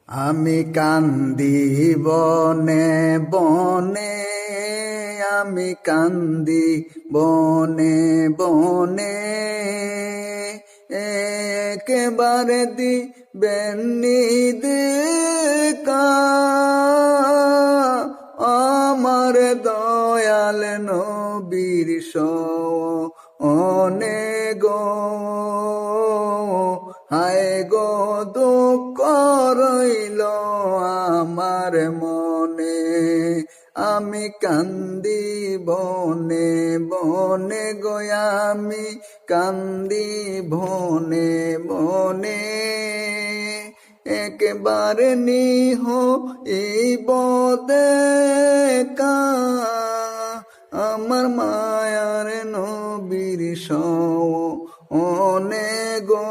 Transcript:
আমি কান্দি বনে বনে, আমি কান্দি বনে বনে, একেবারে দিবেননি দেখা আমার দয়াল নবীর শরণে গো। হায় গো দুঃখ রইল আমার মনে, আমি কান্দি বনে বনে গো, আমি কান্দি বনে বনে, একেবারে নিহ ইব দেখা আমার মায়ার নবীর শরণে গো।